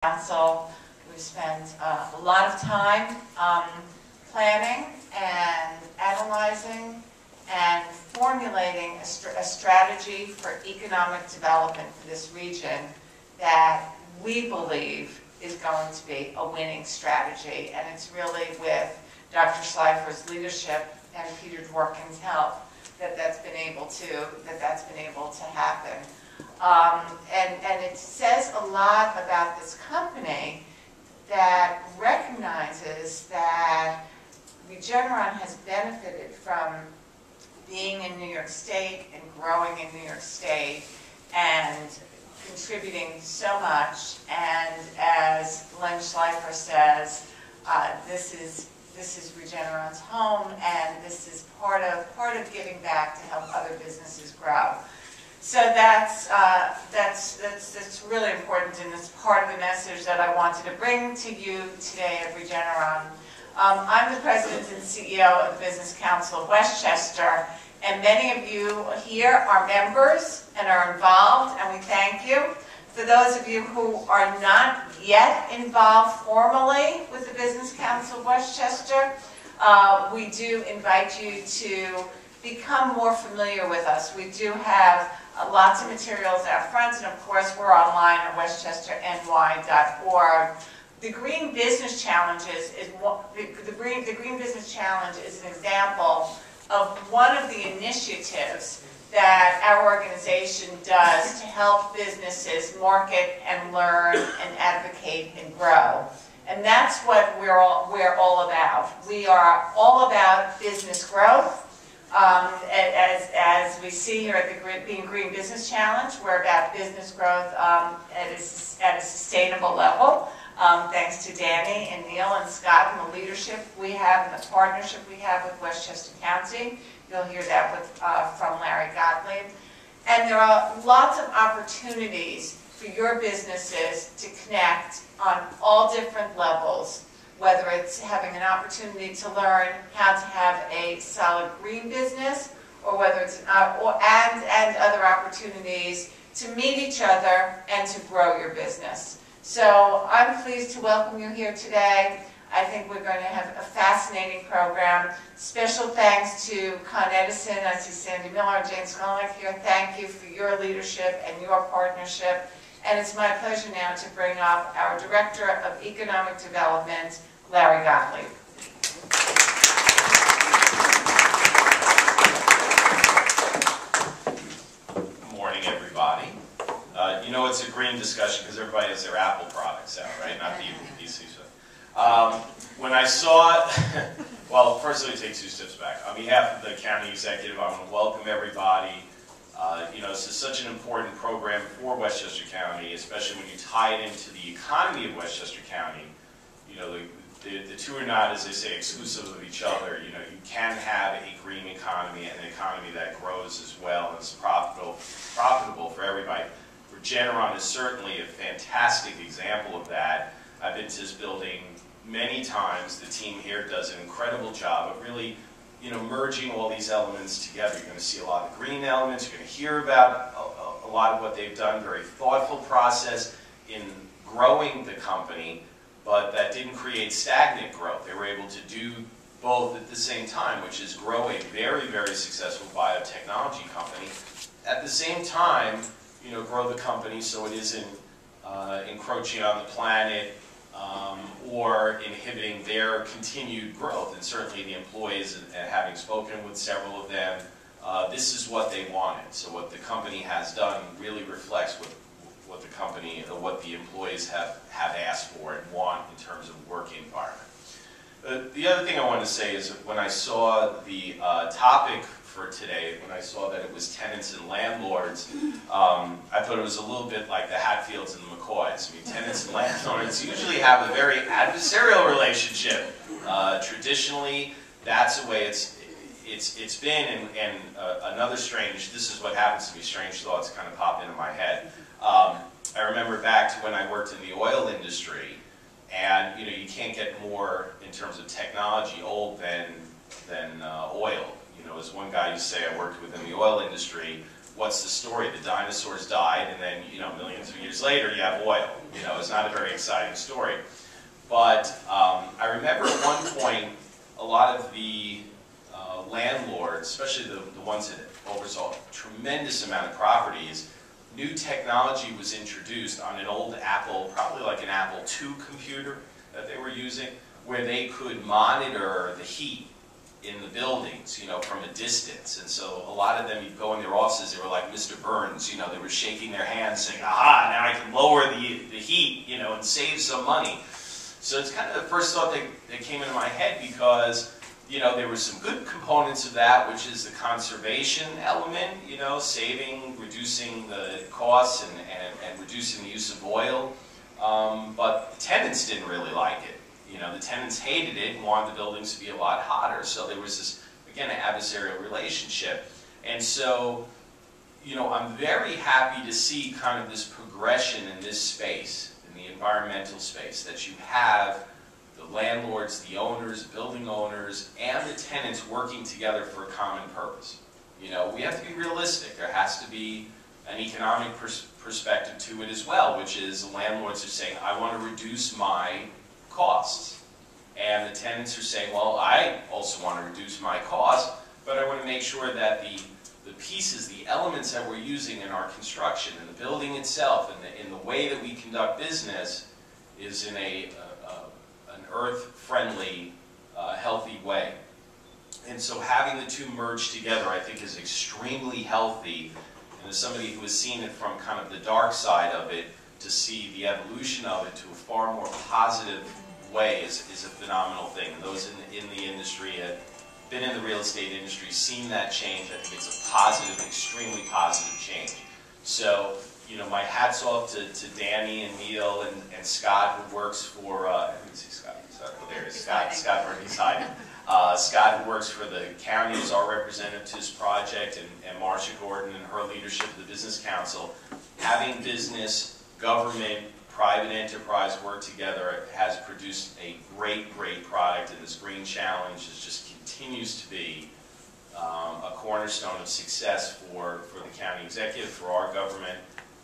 Council. We've spent a lot of time planning and analyzing and formulating a strategy for economic development for this region that we believe is going to be a winning strategy. And it's really with Dr. Schleifer's leadership and Peter Dworkin's help that's been able to happen. And it says a lot about this company that recognizes that Regeneron has benefited from being in New York State and growing in New York State and contributing so much. And as Len Schleifer says, this is Regeneron's home, and this is part of giving back to help other businesses grow. So that's really important, and it's part of the message that I wanted to bring to you today at Regeneron. I'm the president and CEO of the Business Council of Westchester, and many of you here are members and are involved, and we thank you. For those of you who are not yet involved formally with the Business Council of Westchester, we do invite you to become more familiar with us. We do have lots of materials out front, and of course we're online at westchesterny.org. The Green Business Challenges is the Green Business Challenge is an example of one of the initiatives that our organization does to help businesses market and learn and advocate and grow. And that's what we're all about. We are all about business growth. As we see here at the Green Business Challenge, we're about business growth at a sustainable level. Thanks to Danny and Neil and Scott and the leadership we have and the partnership we have with Westchester County. You'll hear that from Larry Gottlieb. And there are lots of opportunities for your businesses to connect on all different levels, whether it's having an opportunity to learn how to have a solid green business, or whether it's and other opportunities to meet each other and to grow your business. So I'm pleased to welcome you here today. I think we're going to have a fascinating program. Special thanks to Con Edison. I see Sandy Miller, James Skolnick here. Thank you for your leadership and your partnership. And it's my pleasure now to bring up our Director of Economic Development, Larry Gottlieb. Good morning, everybody. You know it's a green discussion because everybody has their Apple products out, right? Not the PC stuff. When I saw it, well, first let me take two steps back. On behalf of the county executive, I want to welcome everybody. You know, this is such an important program for Westchester County, especially when you tie it into the economy of Westchester County. You know, the two are not, as they say, exclusive of each other. You know, you can have a green economy and an economy that grows as well and is profitable for everybody. Regeneron is certainly a fantastic example of that. I've been to this building many times. The team here does an incredible job of really, you know, merging all these elements together. You're going to see a lot of green elements. You're going to hear about a lot of what they've done. Very thoughtful process in growing the company, but that didn't create stagnant growth. They were able to do both at the same time, which is grow a very, very successful biotechnology company. At the same time, you know, grow the company so it isn't encroaching on the planet or inhibiting their continued growth. And certainly the employees, and having spoken with several of them, this is what they wanted. So what the company has done really reflects what the company, what the employees have asked for and want in terms of work environment. The other thing I want to say is that when I saw the topic for today, when I saw that it was tenants and landlords, I thought it was a little bit like the Hatfields and the McCoys. I mean, tenants and landlords usually have a very adversarial relationship. Traditionally, that's the way it's been, and another strange, this is what happens to me, strange thoughts kind of pop into my head. I remember back to when I worked in the oil industry, and you know, you can't get more in terms of technology old than oil. You know, as one guy used to say, I worked within the oil industry, what's the story? The dinosaurs died, and then, you know, millions of years later, you have oil. You know, it's not a very exciting story. But I remember at one point, a lot of the landlords, especially the ones that oversaw a tremendous amount of properties, new technology was introduced on an old Apple, probably like an Apple II computer that they were using, where they could monitor the heat in the buildings, you know, from a distance. And so a lot of them, you'd go in their offices, they were like Mr. Burns, you know, they were shaking their hands saying, aha, now I can lower the heat, you know, and save some money. So it's kind of the first thought that came into my head, because, you know, there were some good components of that, which is the conservation element, you know, saving, reducing the costs and reducing the use of oil. But the tenants didn't really like it. You know, the tenants hated it and wanted the buildings to be a lot hotter. So there was this, again, an adversarial relationship. And so, you know, I'm very happy to see kind of this progression in this space, in the environmental space, that you have the landlords, the owners, building owners, and the tenants working together for a common purpose. You know, we have to be realistic. There has to be an economic perspective to it as well, which is the landlords are saying, I want to reduce my costs. And the tenants are saying, well, I also want to reduce my costs, but I want to make sure that the pieces, the elements that we're using in our construction, in the building itself, in the way that we conduct business, is in an earth-friendly, healthy way. And so having the two merge together, I think, is extremely healthy. And as somebody who has seen it from kind of the dark side of it, to see the evolution of it to a far more positive way is a phenomenal thing. And those in the industry have been in the real estate industry, seen that change. I think it's a positive, extremely positive change. So, you know, my hat's off to Danny and Neil and Scott, who works for, I think it's Scott, there he is, Scott Bernie-Side. Scott, who works for the county, is our representative to this project, and Marcia Gordon and her leadership of the Business Council. Having business, government, private enterprise work together has produced a great, great product, and this Green Challenge just continues to be a cornerstone of success for the county executive, for our government,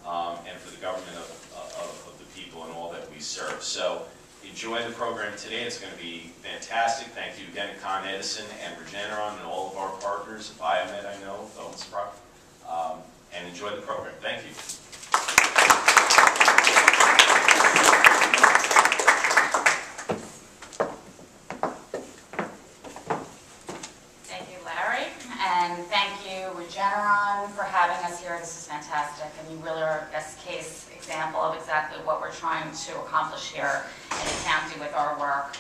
and for the government of the people and all that we serve. So enjoy the program today. It's going to be fantastic. Thank you again to Con Edison and Regeneron and all of our partners, Biomed, I know, owns the property, and enjoy the program. Thank you. And thank you, Regeneron, for having us here. This is fantastic, and you really are a best case example of exactly what we're trying to accomplish here in the county with our work.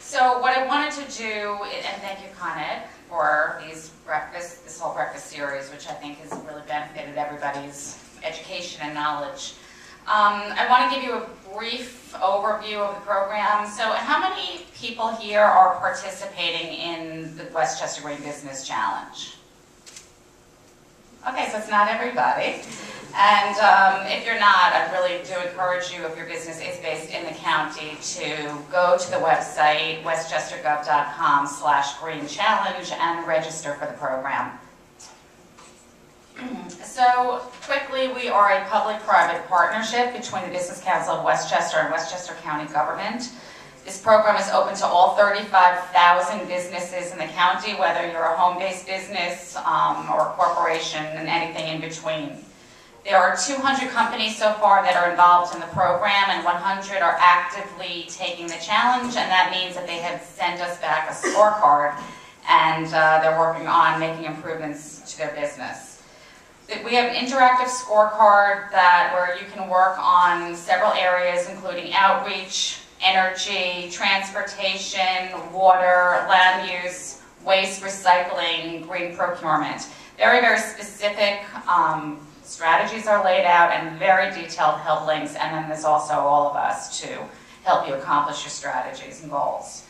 So what I wanted to do, and thank you, Con Ed, for this whole breakfast series, which I think has really benefited everybody's education and knowledge. I want to give you a brief overview of the program. So how many people here are participating in the Westchester Green Business Challenge? Okay, so it's not everybody. And if you're not, I really do encourage you, if your business is based in the county, to go to the website, westchestergov.com/greenchallenge, and register for the program. So quickly, we are a public-private partnership between the Business Council of Westchester and Westchester County government. This program is open to all 35,000 businesses in the county, whether you're a home-based business or a corporation and anything in between. There are 200 companies so far that are involved in the program, and 100 are actively taking the challenge, and that means that they have sent us back a scorecard, and they're working on making improvements to their business. We have an interactive scorecard where you can work on several areas, including outreach, energy, transportation, water, land use, waste recycling, green procurement. Very, very specific strategies are laid out and very detailed help links, and then there's also all of us to help you accomplish your strategies and goals.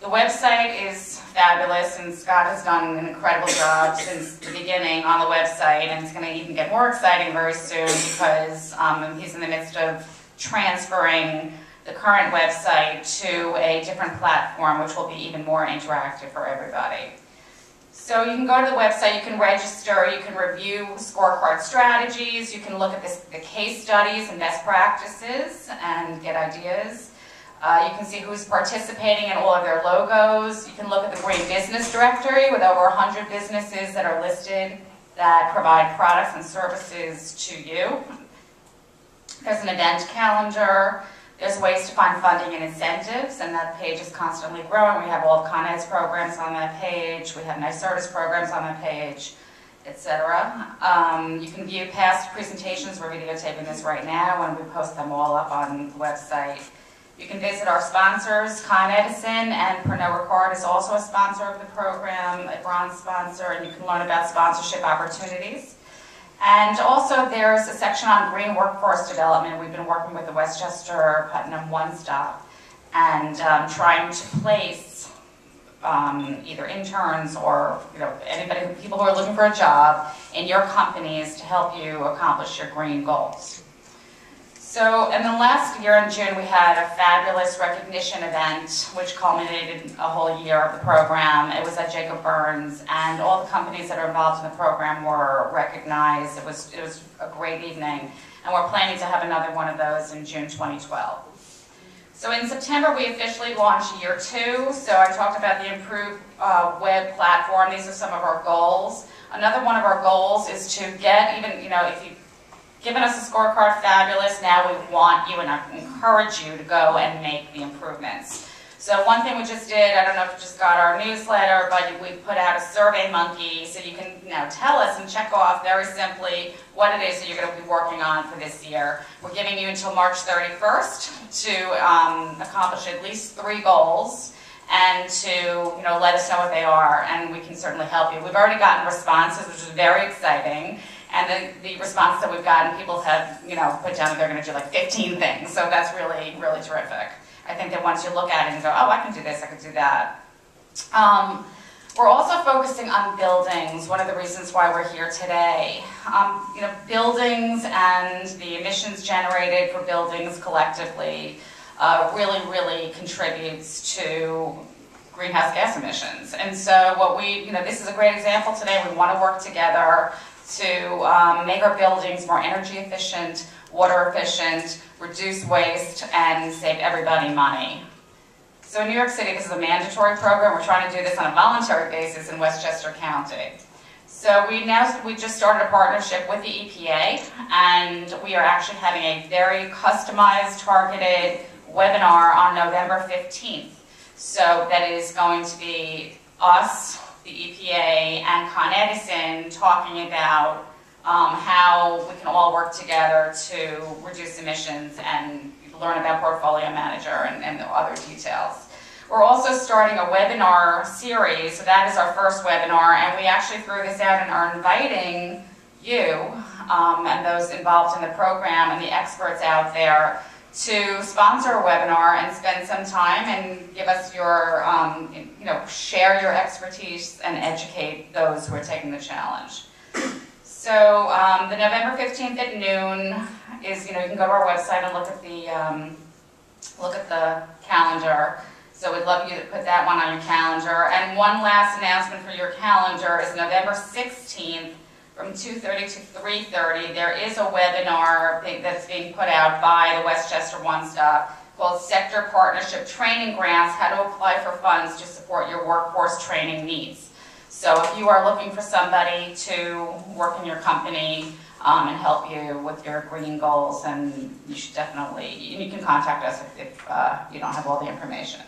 The website is fabulous, and Scott has done an incredible job since the beginning on the website, and it's going to even get more exciting very soon because he's in the midst of transferring the current website to a different platform, which will be even more interactive for everybody. So you can go to the website, you can register, you can review scorecard strategies, you can look at the case studies and best practices and get ideas. You can see who's participating in all of their logos. You can look at the Green Business Directory with over 100 businesses that are listed that provide products and services to you. There's an event calendar. There's ways to find funding and incentives, and that page is constantly growing. We have all of Con Ed's programs on that page. We have NYSERDA's programs on that page, etc. You can view past presentations. We're videotaping this right now, and we post them all up on the website. You can visit our sponsors. Con Edison and Pernod Ricard is also a sponsor of the program, a bronze sponsor, and you can learn about sponsorship opportunities. And also there's a section on green workforce development. We've been working with the Westchester Putnam One Stop and trying to place either interns or people who are looking for a job in your companies to help you accomplish your green goals. So, and then last year in June, we had a fabulous recognition event, which culminated a whole year of the program. It was at Jacob Burns, and all the companies that are involved in the program were recognized. It was a great evening, and we're planning to have another one of those in June 2012. So in September, we officially launched year 2. So I talked about the improved web platform. These are some of our goals. Another one of our goals is to get, even, if you've given us a scorecard, fabulous. Now we want you and I encourage you to go and make the improvements. So one thing we just did, I don't know if you just got our newsletter, but we put out a Survey Monkey, so you can now tell us and check off very simply what it is that you're going to be working on for this year. We're giving you until March 31st to accomplish at least 3 goals and to let us know what they are, and we can certainly help you. We've already gotten responses, which is very exciting. And the response that we've gotten, people have, put down that they're going to do like 15 things. So that's really, really terrific. I think that once you look at it and go, oh, I can do this, I can do that. We're also focusing on buildings. One of the reasons why we're here today. Buildings and the emissions generated for buildings collectively really, really contributes to greenhouse gas emissions. And so what this is a great example today. We want to work together to make our buildings more energy efficient, water efficient, reduce waste, and save everybody money. So in New York City, this is a mandatory program. We're trying to do this on a voluntary basis in Westchester County. So we just started a partnership with the EPA, and we are actually having a very customized, targeted webinar on November 15th. So that is going to be us, the EPA, and Con Edison talking about how we can all work together to reduce emissions and learn about Portfolio Manager and the other details. We're also starting a webinar series, so that is our first webinar, and we actually threw this out and are inviting you and those involved in the program and the experts out there to sponsor a webinar and spend some time and give us your, share your expertise and educate those who are taking the challenge. So the November 15th at noon is, you can go to our website and look at the calendar. So we'd love you to put that one on your calendar. And one last announcement for your calendar is November 16th. From 2:30 to 3:30, there is a webinar that's being put out by the Westchester One Stop called Sector Partnership Training Grants, How to Apply for Funds to Support Your Workforce Training Needs. So if you are looking for somebody to work in your company and help you with your green goals, then you should definitely, you can contact us if you don't have all the information.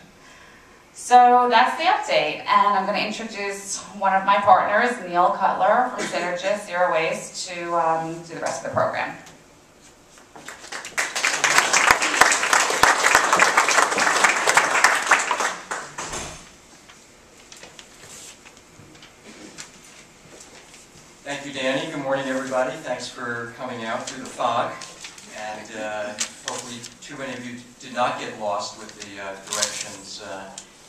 So that's the update, and I'm going to introduce one of my partners, Neil Cutler from Synergist Zero Waste, to do the rest of the program. Thank you, Danny. Good morning, everybody. Thanks for coming out through the fog, and hopefully too many of you did not get lost with the directions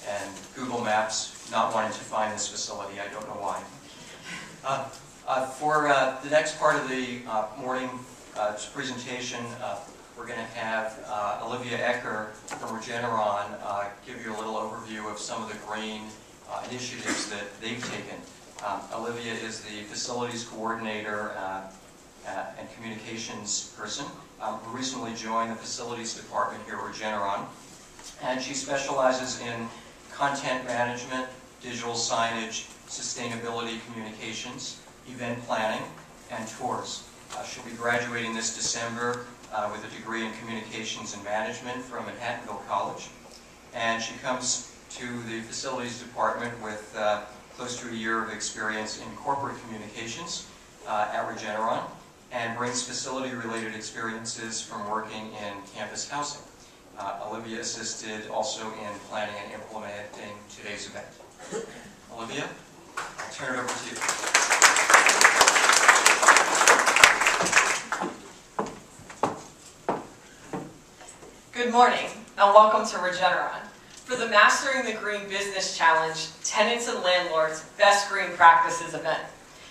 and Google Maps not wanting to find this facility. I don't know why. For the next part of the morning presentation, we're going to have Olivia Ecker from Regeneron give you a little overview of some of the green initiatives that they've taken Olivia is the facilities coordinator and communications person who recently joined the facilities department here at Regeneron. And she specializes in content management, digital signage, sustainability communications, event planning, and tours. She'll be graduating this December with a degree in communications and management from Manhattanville College. And she comes to the facilities department with close to a year of experience in corporate communications at Regeneron, and brings facility-related experiences from working in campus housing. Olivia assisted also in planning and implementing today's event. Olivia, I'll turn it over to you. Good morning, and welcome to Regeneron. For the Mastering the Green Business Challenge, Tenants and Landlords Best Green Practices event.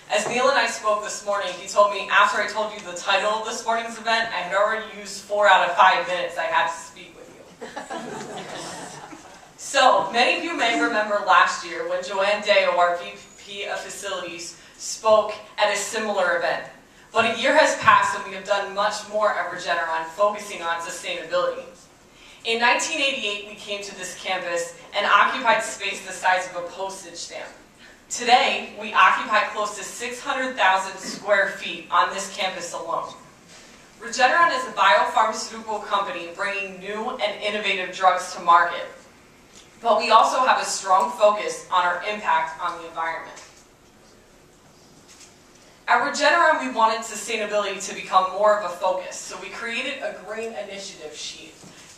As Neil and I spoke this morning, he told me after I told you the title of this morning's event, I had already used 4 out of 5 minutes I had to speak with you. So, many of you may remember last year when Joanne Deyo, our VP of Facilities, spoke at a similar event. But a year has passed and we have done much more at Regeneron focusing on sustainability. In 1988, we came to this campus and occupied space the size of a postage stamp. Today, we occupy close to 600,000 square feet on this campus alone. Regeneron is a biopharmaceutical company bringing new and innovative drugs to market. But we also have a strong focus on our impact on the environment. At Regeneron, we wanted sustainability to become more of a focus, so we created a green initiative sheet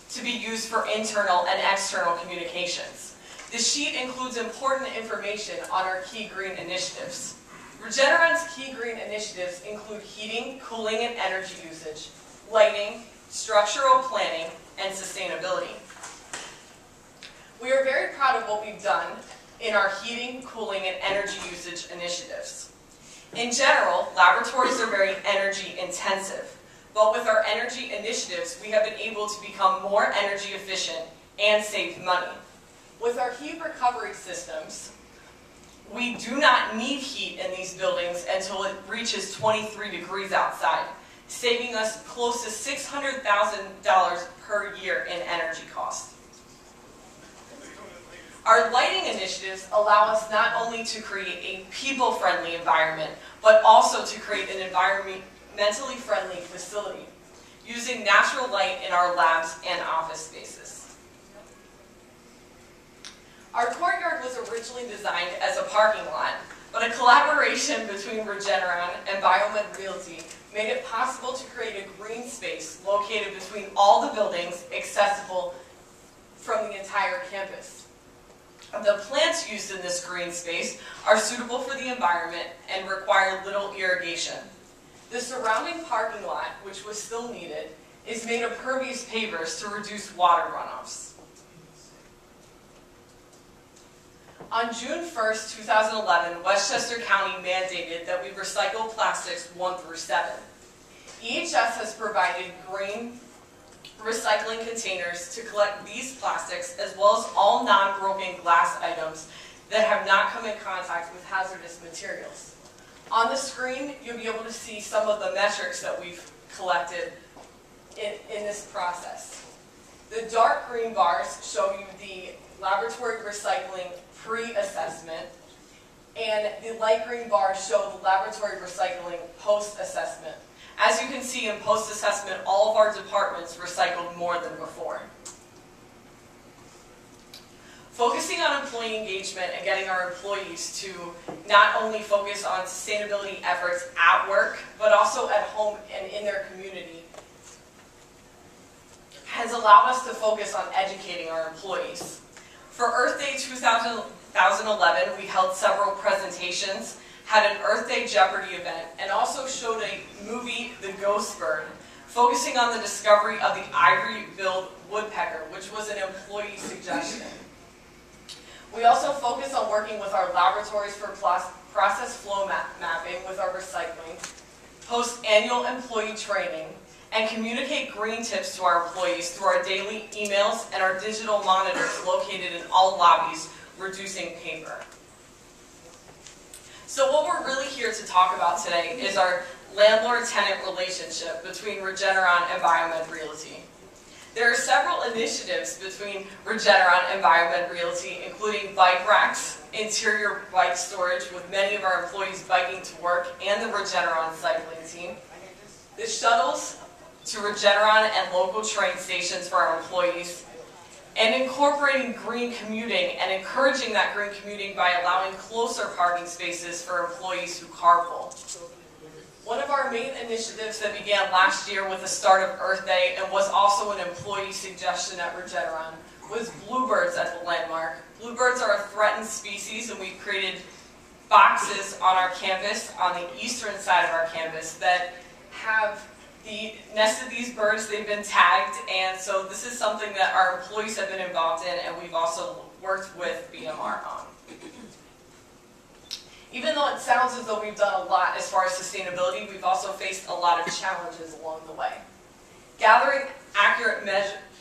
to be used for internal and external communications. The sheet includes important information on our key green initiatives. Regeneron's key green initiatives include heating, cooling, and energy usage, lighting, structural planning, and sustainability. We are very proud of what we've done in our heating, cooling, and energy usage initiatives. In general, laboratories are very energy intensive, but with our energy initiatives, we have been able to become more energy efficient and save money. With our heat recovery systems, we do not need heat in these buildings until it reaches 23 degrees outside, saving us close to $600,000 per year in energy costs. Our lighting initiatives allow us not only to create a people-friendly environment, but also to create an environmentally friendly facility, using natural light in our labs and office spaces. Our courtyard was originally designed as a parking lot, but a collaboration between Regeneron and Biomed Realty made it possible to create a green space located between all the buildings accessible from the entire campus. The plants used in this green space are suitable for the environment and require little irrigation. The surrounding parking lot, which was still needed, is made of pervious pavers to reduce water runoffs. On June 1st, 2011, Westchester County mandated that we recycle plastics 1 through 7. EHS has provided green recycling containers to collect these plastics, as well as all non-broken glass items that have not come in contact with hazardous materials. On the screen, you'll be able to see some of the metrics that we've collected in this process. The dark green bars show you the laboratory recycling pre-assessment, and the light green bars show the laboratory recycling post-assessment. As you can see in post-assessment, all of our departments recycled more than before. Focusing on employee engagement and getting our employees to not only focus on sustainability efforts at work, but also at home and in their community, has allowed us to focus on educating our employees. For Earth Day 2011, we held several presentations, had an Earth Day Jeopardy event, and also showed a movie, The Ghost Bird, focusing on the discovery of the ivory-billed woodpecker, which was an employee suggestion. We also focus on working with our laboratories for process flow mapping with our recycling, host annual employee training, and communicate green tips to our employees through our daily emails and our digital monitors located in all lobbies, reducing paper. So what we're really here to talk about today is our landlord-tenant relationship between Regeneron and Biomed Realty. There are several initiatives between Regeneron and Biomed Realty, including bike racks, interior bike storage with many of our employees biking to work, and the Regeneron cycling team, the shuttles to Regeneron and local train stations for our employees, and incorporating green commuting and encouraging that green commuting by allowing closer parking spaces for employees who carpool. One of our main initiatives that began last year with the start of Earth Day and was also an employee suggestion at Regeneron was bluebirds at the landmark. Bluebirds are a threatened species, and we've created boxes on our campus, on the eastern side of our campus, that have the nest of these birds. They've been tagged, and so this is something that our employees have been involved in, and we've also worked with BMR on. Even though it sounds as though we've done a lot as far as sustainability, we've also faced a lot of challenges along the way. Gathering accurate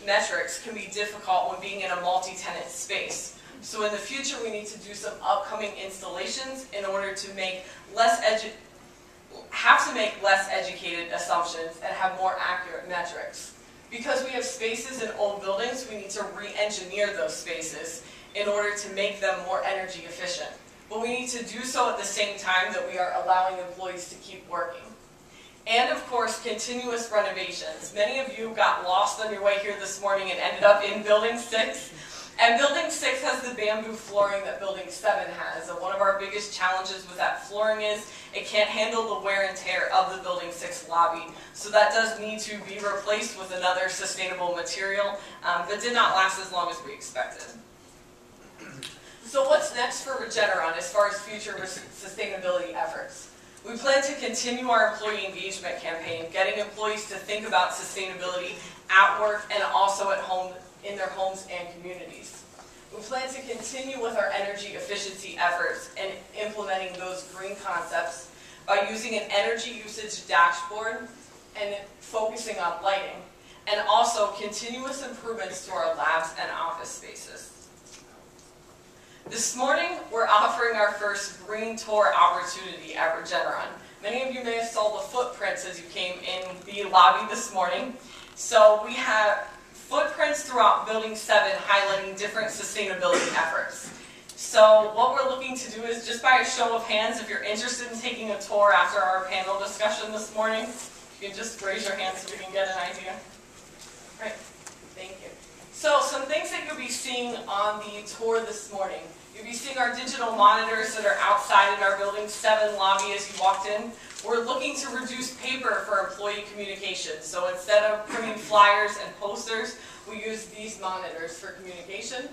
metrics can be difficult when being in a multi-tenant space. So in the future, we need to do some upcoming installations in order to make less educated assumptions and have more accurate metrics. Because we have spaces in old buildings, we need to re-engineer those spaces in order to make them more energy efficient. But we need to do so at the same time that we are allowing employees to keep working. And of course, continuous renovations. Many of you got lost on your way here this morning and ended up in Building 6. And Building 6 has the bamboo flooring that Building 7 has. And one of our biggest challenges with that flooring is it can't handle the wear and tear of the Building 6 lobby. So that does need to be replaced with another sustainable material that did not last as long as we expected. So what's next for Regeneron as far as future sustainability efforts? We plan to continue our employee engagement campaign, getting employees to think about sustainability at work and also at home, in their homes and communities. We plan to continue with our energy efficiency efforts and implementing those green concepts by using an energy usage dashboard and focusing on lighting, and also continuous improvements to our labs and office spaces. This morning, we're offering our first green tour opportunity at Regeneron. Many of you may have saw the footprints as you came in the lobby this morning. So we have footprints throughout Building 7 highlighting different sustainability efforts. So what we're looking to do is, just by a show of hands, if you're interested in taking a tour after our panel discussion this morning, you can just raise your hand so we can get an idea. Great, thank you. So some things that you'll be seeing on the tour this morning. You'll be seeing our digital monitors that are outside in our Building 7 lobby as you walked in. We're looking to reduce paper for employee communication. So instead of printing flyers and posters, we use these monitors for communication.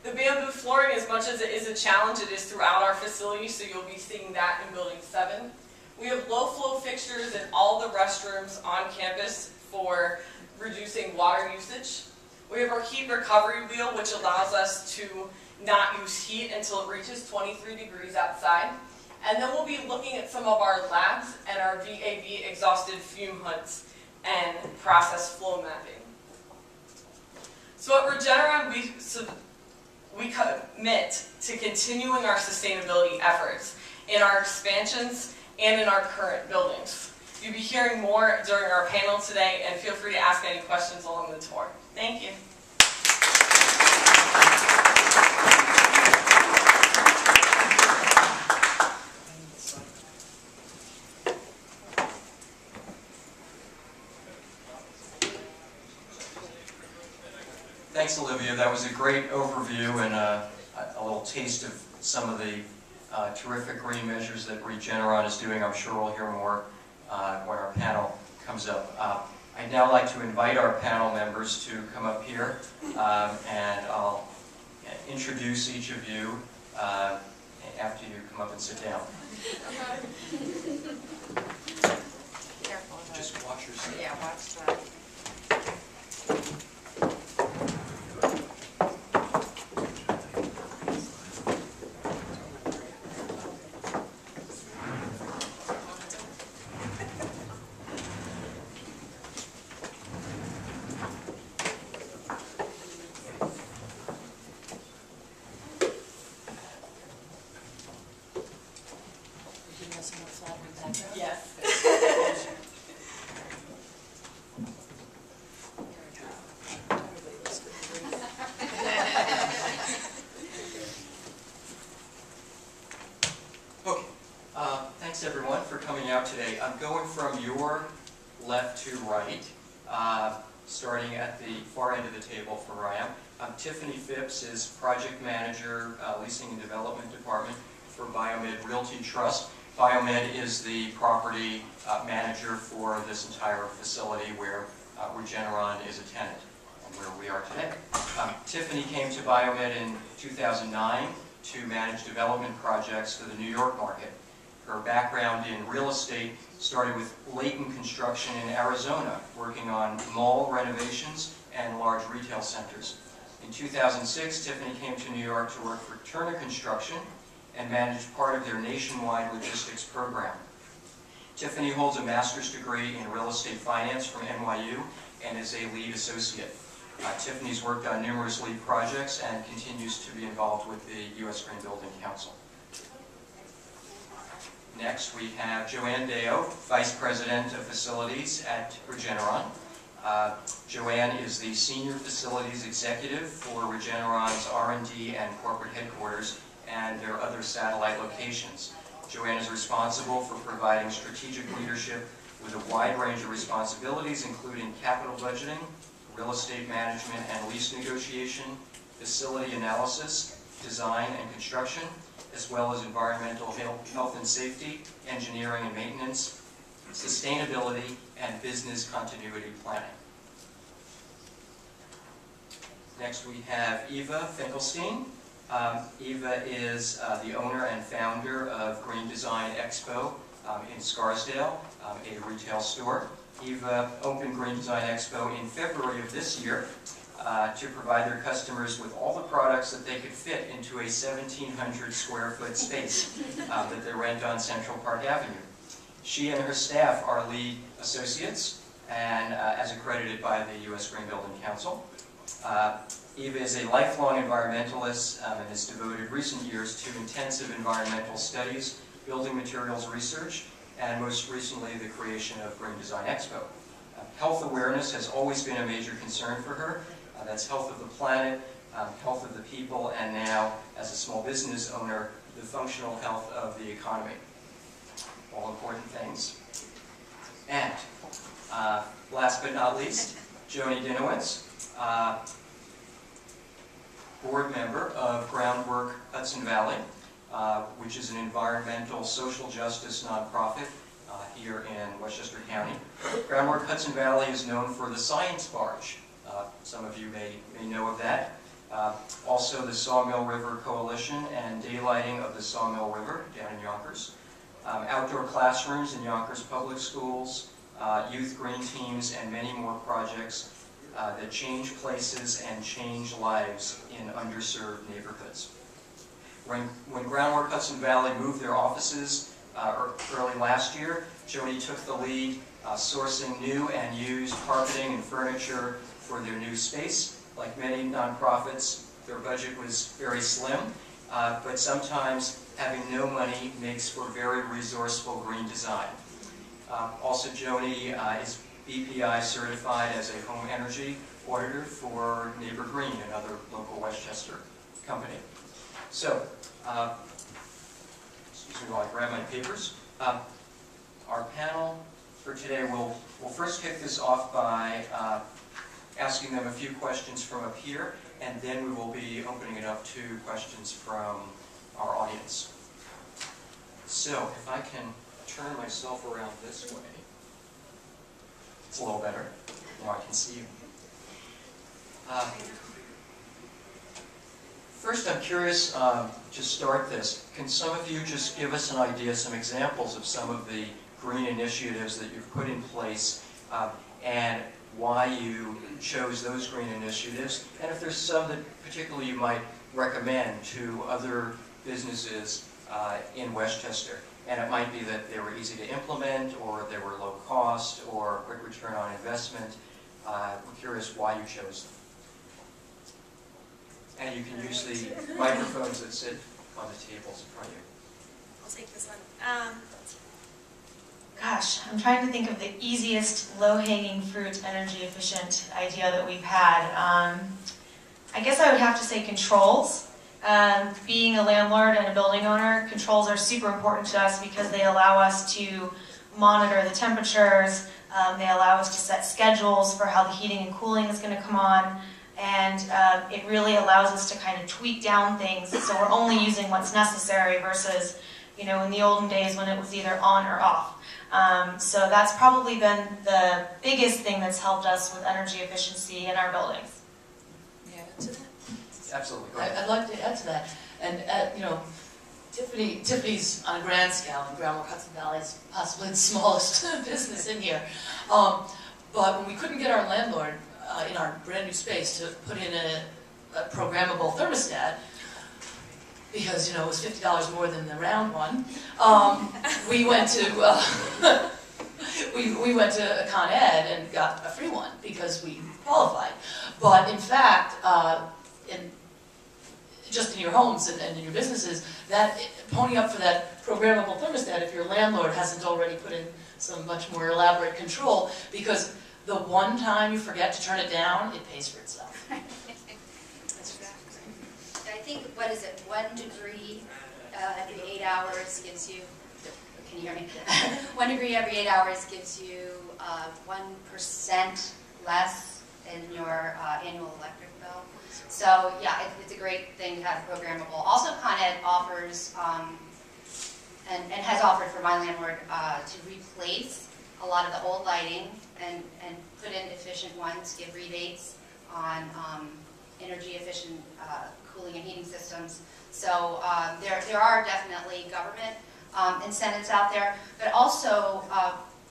The bamboo flooring, as much as it is a challenge, it is throughout our facility, so you'll be seeing that in Building 7. We have low-flow fixtures in all the restrooms on campus for reducing water usage. We have our heat recovery wheel, which allows us to not use heat until it reaches 23 degrees outside. And then we'll be looking at some of our labs and our VAB exhausted fume hoods and process flow mapping. So at Regeneron, we commit to continuing our sustainability efforts in our expansions and in our current buildings. You'll be hearing more during our panel today, and feel free to ask any questions along the tour. Thank you. Thanks, Olivia. That was a great overview and a little taste of some of the terrific green measures that Regeneron is doing. I'm sure we'll hear more when our panel comes up. I'd now like to invite our panel members to come up here, and I'll introduce each of you after you come up and sit down. Careful. Just watch yourself. Yeah, watch that. thanks everyone for coming out today. I'm going from your left to right, starting at the far end of the table from where I am. Tiffany Phipps is Project Manager, Leasing and Development Department for Biomed Realty Trust. Biomed is the property manager for this entire facility where Regeneron is a tenant and where we are today. Tiffany came to Biomed in 2009 to manage development projects for the New York market. Her background in real estate started with Layton Construction in Arizona, working on mall renovations and large retail centers. In 2006, Tiffany came to New York to work for Turner Construction and managed part of their nationwide logistics program. Tiffany holds a master's degree in real estate finance from NYU and is a lead associate. Tiffany's worked on numerous lead projects and continues to be involved with the U.S. Green Building Council. Next, we have Joanne Deyo, Vice President of Facilities at Regeneron. Joanne is the Senior Facilities Executive for Regeneron's R&D and corporate headquarters and their other satellite locations. Joanne is responsible for providing strategic leadership with a wide range of responsibilities, including capital budgeting, real estate management and lease negotiation, facility analysis, design and construction, as well as environmental health and safety, engineering and maintenance, sustainability, and business continuity planning. Next we have Eva Finkelstein. Eva is the owner and founder of Green Design Expo in Scarsdale, a retail store. Eva opened Green Design Expo in February of this year to provide their customers with all the products that they could fit into a 1,700 square foot space that they rent on Central Park Avenue. She and her staff are lead associates and as accredited by the U.S. Green Building Council. Eva is a lifelong environmentalist and has devoted recent years to intensive environmental studies, building materials research, and most recently the creation of Green Design Expo. Health awareness has always been a major concern for her. That's health of the planet, health of the people, and now, as a small business owner, the functional health of the economy. All important things. And last but not least, Joanie Dinowitz, board member of Groundwork Hudson Valley, which is an environmental social justice nonprofit here in Westchester County. Groundwork Hudson Valley is known for the Science Barge. Some of you may know of that. Also the Sawmill River Coalition and daylighting of the Sawmill River down in Yonkers. Outdoor classrooms in Yonkers public schools, youth green teams, and many more projects that change places and change lives in underserved neighborhoods. When Groundwork Hudson Valley moved their offices early last year, Joanie took the lead sourcing new and used carpeting and furniture for their new space. Like many nonprofits, their budget was very slim, but sometimes having no money makes for very resourceful green design. Also, Joanie is BPI certified as a home energy auditor for Neighbor Green, another local Westchester company. So, excuse me while I grab my papers. Our panel for today will first kick this off by asking them a few questions from up here, and then we will be opening it up to questions from our audience. So, if I can turn myself around this way. It's a little better. Now I can see you. First, I'm curious to start this. Can some of you just give us an idea, some examples of some of the green initiatives that you've put in place and why you chose those green initiatives, and if there's some that particularly you might recommend to other businesses in Westchester. And it might be that they were easy to implement, or they were low cost, or quick return on investment. I'm curious why you chose them. And you can use the microphones that sit on the tables in front of you. I'll take this one. Gosh, I'm trying to think of the easiest, low-hanging fruit, energy-efficient idea that we've had. I guess I would have to say controls. Being a landlord and a building owner, controls are super important to us because they allow us to monitor the temperatures, they allow us to set schedules for how the heating and cooling is going to come on, and it really allows us to kind of tweak down things so we're only using what's necessary versus, you know, in the olden days when it was either on or off. So that's probably been the biggest thing that's helped us with energy efficiency in our buildings. May I add to that? Absolutely. Go ahead. I'd like to add to that. And, you know, Tiffany's on a grand scale, and Groundwork Hudson Valley is possibly the smallest business in here. But when we couldn't get our landlord in our brand new space to put in a programmable thermostat, because, you know, it was $50 more than the round one, we went to we went to Con Ed and got a free one because we qualified. But in fact, just in your homes and in your businesses, that pony up for that programmable thermostat if your landlord hasn't already put in some much more elaborate control, because the one time you forget to turn it down, it pays for itself. I think, what is it, 1 degree every 8 hours gives you, can you hear me? 1 degree every 8 hours gives you 1% less in your annual electric bill. So yeah, it's a great thing to have programmable. Also, Con Ed offers, and has offered for my landlord, to replace a lot of the old lighting and put in efficient ones, give rebates on energy efficient cooling and heating systems. So there are definitely government incentives out there, but also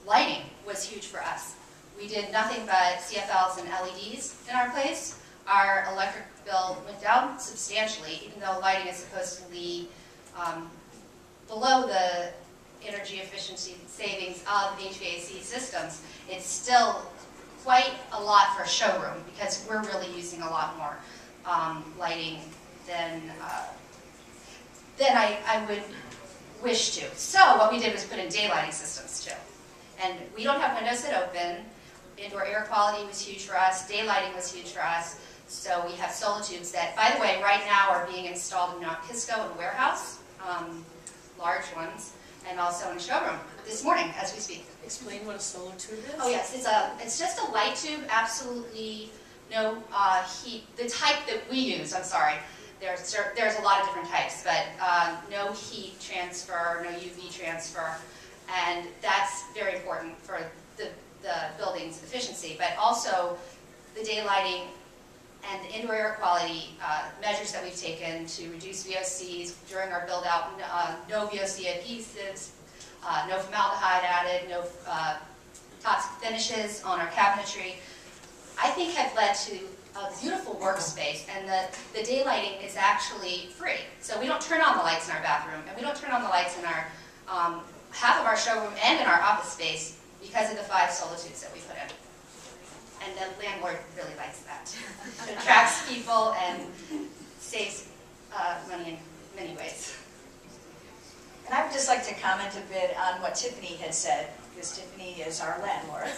lighting was huge for us. We did nothing but CFLs and LEDs in our place. Our electric bill went down substantially, even though lighting is supposed to be below the energy efficiency savings of HVAC systems. It's still quite a lot for a showroom because we're really using a lot more lighting than I would wish to. So what we did was put in daylighting systems too. And we don't have windows that open. Indoor air quality was huge for us. Daylighting was huge for us. So we have solar tubes that, by the way, right now are being installed in Mount Kisco and warehouse, large ones, and also in a showroom this morning as we speak. Explain what a solar tube is. Oh yes, it's just a light tube, absolutely no heat. The type that we use, I'm sorry, there's a lot of different types, but no heat transfer, no UV transfer, and that's very important for the building's efficiency, but also the daylighting and the indoor air quality measures that we've taken to reduce VOCs during our build out, no VOC adhesives, no formaldehyde added, no toxic finishes on our cabinetry, I think have led to a beautiful workspace, and the daylighting is actually free. So we don't turn on the lights in our bathroom, and we don't turn on the lights in our half of our showroom and in our office space because of the 5 solar tubes that we put in. And the landlord really likes that. It attracts people and saves money in many ways. And I would just like to comment a bit on what Tiffany had said, because Tiffany is our landlord,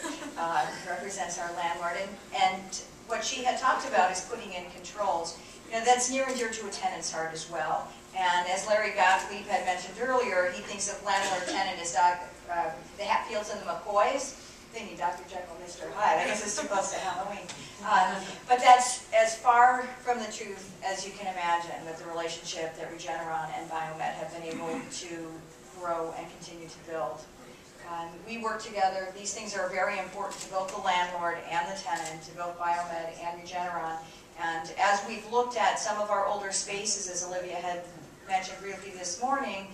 represents our landlord, and what she had talked about is putting in controls. You know, that's near and dear to a tenant's heart as well. And as Larry Gottlieb had mentioned earlier, he thinks of landlord-tenant as the Hatfields and the McCoys. They need Dr. Jekyll, Mr. Hyde. I guess it's too close to Halloween. But that's as far from the truth as you can imagine with the relationship that Regeneron and Biomed have been able to grow and continue to build. We work together. These things are very important to both the landlord and the tenant, to both Biomed and Regeneron. And as we've looked at some of our older spaces, as Olivia had mentioned briefly this morning,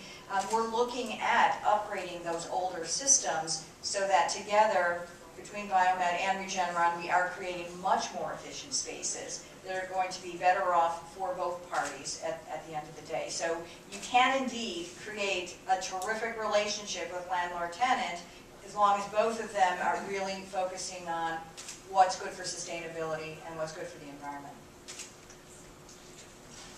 we're looking at upgrading those older systems so that together, between Biomed and Regeneron, we are creating much more efficient spaces that are going to be better off for both parties at the end of the day. So you can indeed create a terrific relationship with landlord-tenant as long as both of them are really focusing on what's good for sustainability and what's good for the environment.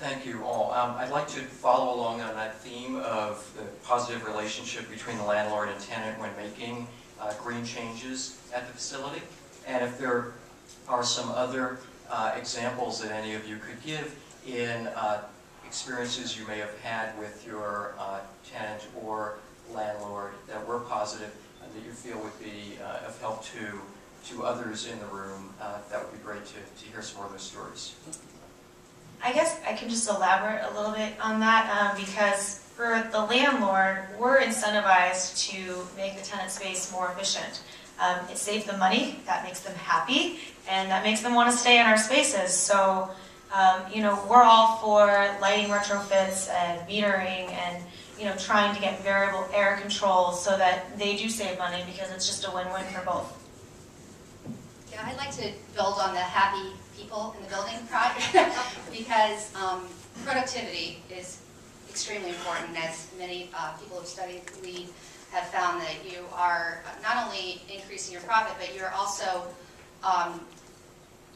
Thank you all. I'd like to follow along on that theme of the positive relationship between the landlord and tenant when making green changes at the facility. And if there are some other examples that any of you could give in experiences you may have had with your tenant or landlord that were positive and that you feel would be of help to others in the room. That would be great to hear some more of those stories. I guess I can just elaborate a little bit on that because for the landlord, we're incentivized to make the tenant space more efficient. It saves them money, that makes them happy, and that makes them want to stay in our spaces. So, you know, we're all for lighting retrofits and metering and, you know, trying to get variable air control so that they do save money because it's just a win-win for both. Yeah, I'd like to build on the happy people in the building project because productivity is extremely important. As many people who've studied LEED have found that you are not only increasing your profit, but you're also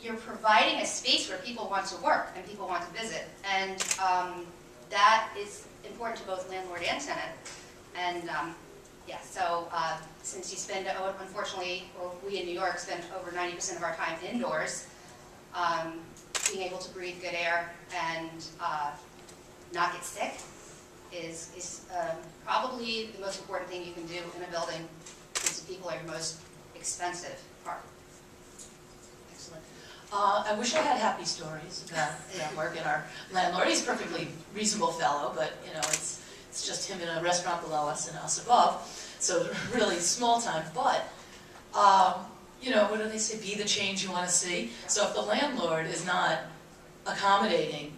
you're providing a space where people want to work and people want to visit, and that is important to both landlord and tenant. And yeah, so since you spend, unfortunately, or we in New York spend over 90% of our time indoors, being able to breathe good air and not get sick is probably the most important thing you can do in a building, because people are your most expensive part. Excellent. I wish I had happy stories about Groundwork and our landlord. He's a perfectly reasonable fellow, but you know, it's just him in a restaurant below us and us above, so really small time. But you know, what do they say? Be the change you want to see. So if the landlord is not accommodating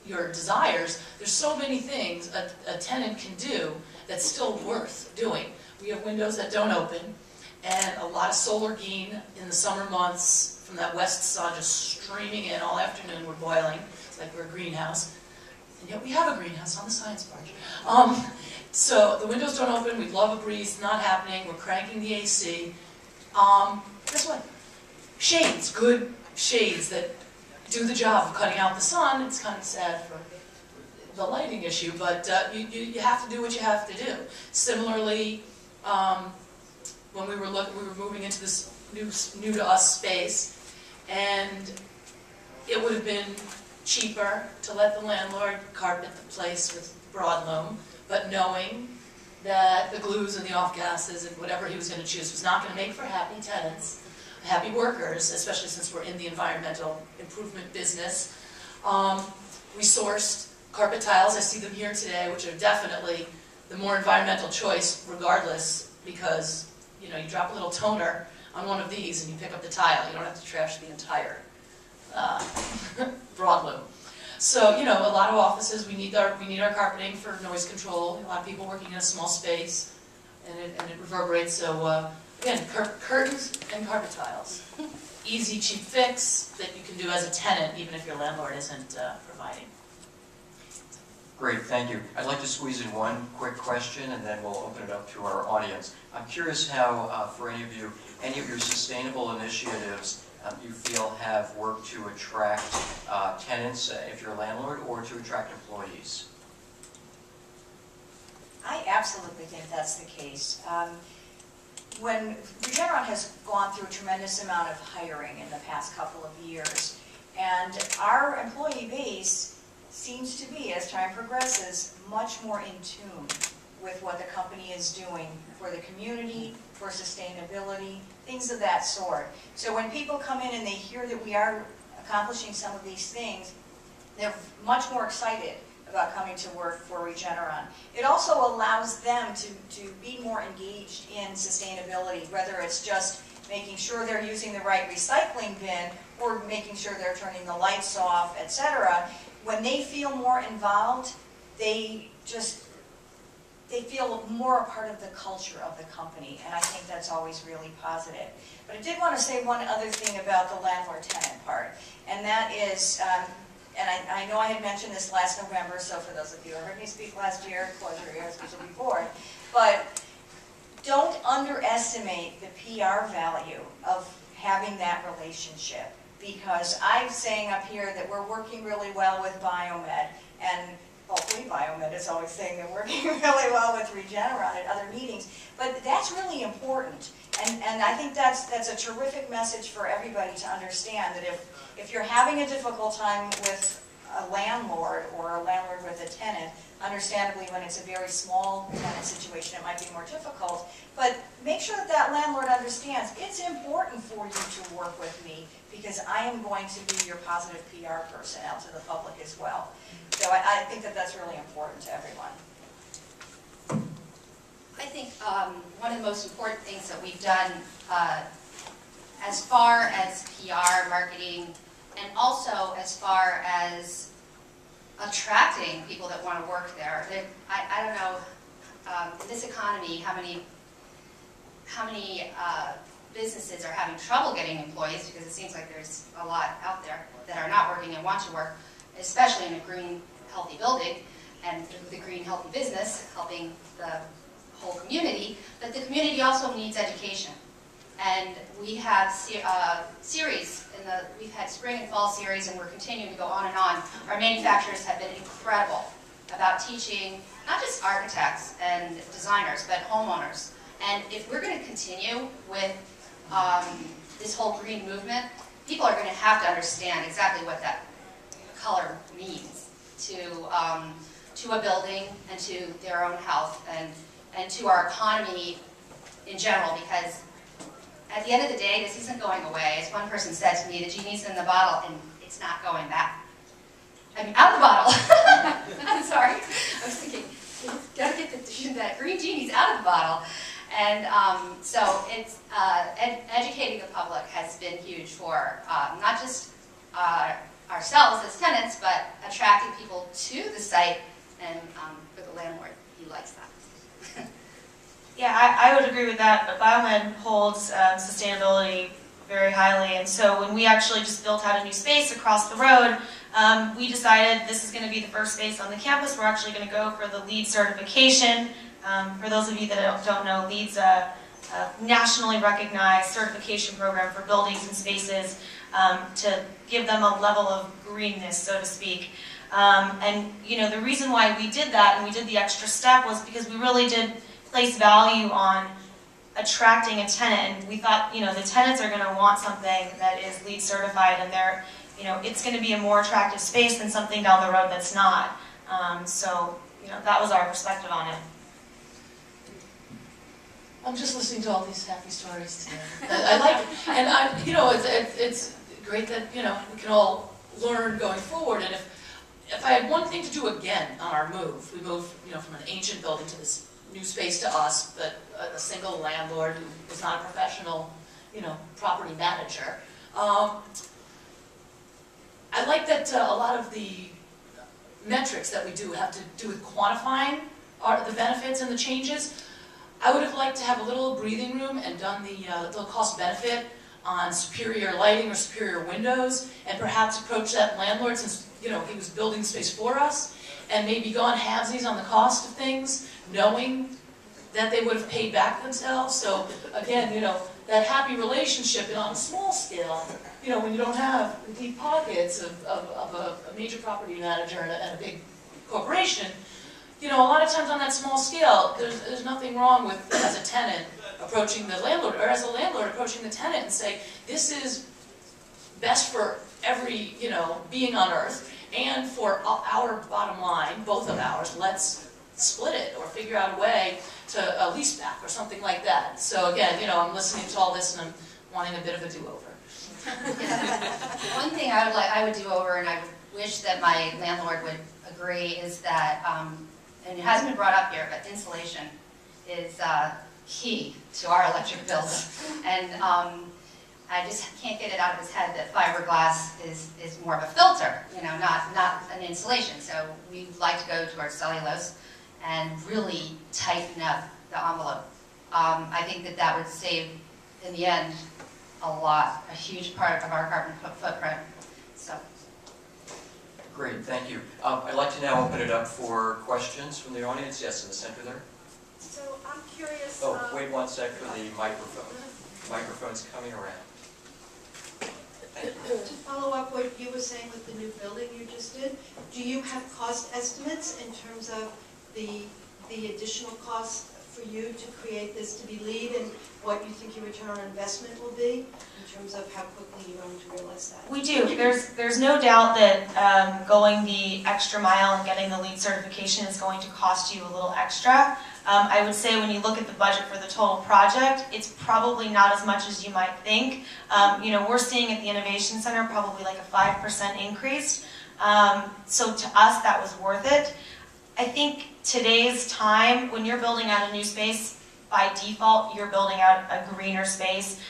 your desires, there's so many things a tenant can do that's still worth doing. We have windows that don't open, and a lot of solar gain in the summer months from that west sun just streaming in all afternoon. We're boiling. It's like we're a greenhouse. And yet we have a greenhouse on the science barge. So the windows don't open. We'd love a breeze. Not happening. We're cranking the AC. Guess what? Shades. Good shades that do the job of cutting out the sun. It's kind of sad for the lighting issue, but you have to do what you have to do. Similarly, when we were moving into this new to us space, and it would have been cheaper to let the landlord carpet the place with broadloom, but knowing that the glues and the off gases and whatever he was going to choose was not going to make for happy tenants, happy workers, especially since we're in the environmental improvement business. We sourced carpet tiles. I see them here today, which are definitely the more environmental choice regardless, because you know, you drop a little toner on one of these and you pick up the tile. You don't have to trash the entire broadloom. So, you know, a lot of offices, we need our carpeting for noise control. A lot of people working in a small space, and it reverberates. So, again, curtains and carpet tiles. Easy, cheap fix that you can do as a tenant, even if your landlord isn't providing. Great, thank you. I'd like to squeeze in one quick question, and then we'll open it up to our audience. I'm curious how, for any of your sustainable initiatives you feel have worked to attract tenants, if you're a landlord, or to attract employees. I absolutely think that's the case. When Regeneron has gone through a tremendous amount of hiring in the past couple of years, and our employee base seems to be, as time progresses, much more in tune with what the company is doing for the community, for sustainability, things of that sort. So when people come in and they hear that we are accomplishing some of these things, they're much more excited about coming to work for Regeneron. It also allows them to be more engaged in sustainability, whether it's just making sure they're using the right recycling bin or making sure they're turning the lights off, etc. When they feel more involved, they feel more a part of the culture of the company, and I think that's always really positive. But I did want to say one other thing about the landlord-tenant part, and that is, and I know I had mentioned this last November, so for those of you who heard me speak last year, close your ears, because you'll be bored, but don't underestimate the PR value of having that relationship, because I'm saying up here that we're working really well with Biomed, and hopefully Biomed is always saying they're working really well with Regeneron at other meetings, but that's really important, and I think that's a terrific message for everybody to understand, that if you're having a difficult time with a landlord or a landlord with a tenant. Understandably, when it's a very small tenant situation, it might be more difficult. But make sure that that landlord understands it's important for you to work with me because I am going to be your positive PR person out to the public as well. So I think that that's really important to everyone. I think one of the most important things that we've done as far as PR, marketing, and also as far as attracting people that want to work there. I don't know, in this economy, how many businesses are having trouble getting employees, because it seems like there's a lot out there that are not working and want to work, especially in a green, healthy building, and the green, healthy business, helping the whole community. But the community also needs education. And we have series, we've had spring and fall series, and we're continuing to go on and on. Our manufacturers have been incredible about teaching not just architects and designers, but homeowners. And if we're going to continue with this whole green movement, people are going to have to understand exactly what that color means to a building and to their own health and to our economy in general, because at the end of the day, this isn't going away. As one person said to me, the genie's in the bottle, and it's not going back. I mean, out of the bottle. I'm sorry. I was thinking, gotta get that green genie's out of the bottle. And so it's educating the public has been huge for not just ourselves as tenants, but attracting people to the site, and for the landlord, he likes that. Yeah, I would agree with that, but Biomed holds sustainability very highly, and so when we actually just built out a new space across the road, we decided this is going to be the first space on the campus. We're actually going to go for the LEED certification. For those of you that don't know, LEED's a nationally recognized certification program for buildings and spaces to give them a level of greenness, so to speak. And you know, the reason why we did that and we did the extra step was because we really did place value on attracting a tenant, and we thought, you know, the tenants are going to want something that is LEED certified, and they're, you know, it's going to be a more attractive space than something down the road that's not. So, you know, that was our perspective on it. I'm just listening to all these happy stories today. I like it, and you know, it's great that, you know, we can all learn going forward. And if I had one thing to do again on our move, we moved, you know, from an ancient building to this new space to us, but a single landlord who was not a professional, you know, property manager. I like that a lot of the metrics that we do have to do with quantifying the benefits and the changes. I would have liked to have a little breathing room and done the cost benefit on superior lighting or superior windows, and perhaps approach that landlord, since, you know, he was building space for us, and maybe gone halvesies on the cost of things, knowing that they would have paid back themselves. So again, you know, that happy relationship, and on a small scale, you know, when you don't have the deep pockets of a major property manager and a big corporation, you know, a lot of times on that small scale, there's nothing wrong with, as a tenant, approaching the landlord, or as a landlord approaching the tenant and say, this is best for every, you know, being on earth, and for our bottom line, both of ours, let's split it or figure out a way to a lease back or something like that. So again, you know, I'm listening to all this and I'm wanting a bit of a do-over. One thing I would do over, and I wish that my landlord would agree, is that, and it hasn't been brought up here, but insulation is key to our electric bills. And I just can't get it out of his head that fiberglass is more of a filter, you know, not an insulation. So we like to go towards cellulose and really tighten up the envelope. I think that would save, in the end, a huge part of our carbon footprint. So. Great, thank you. I'd like to now open it up for questions from the audience. Yes, in the center there. So I'm curious. Oh, wait one sec for the microphone. The microphone's coming around. To follow up what you were saying with the new building you just did, do you have cost estimates in terms of the additional costs for you to create this to be LEED, and what you think your return on investment will be in terms of how quickly you're going to realize that? We do. There's no doubt that going the extra mile and getting the LEED certification is going to cost you a little extra. I would say when you look at the budget for the total project, it's probably not as much as you might think. We're seeing at the Innovation Center probably like a 5% increase. So to us, that was worth it. I think today's time, when you're building out a new space, by default, you're building out a greener space.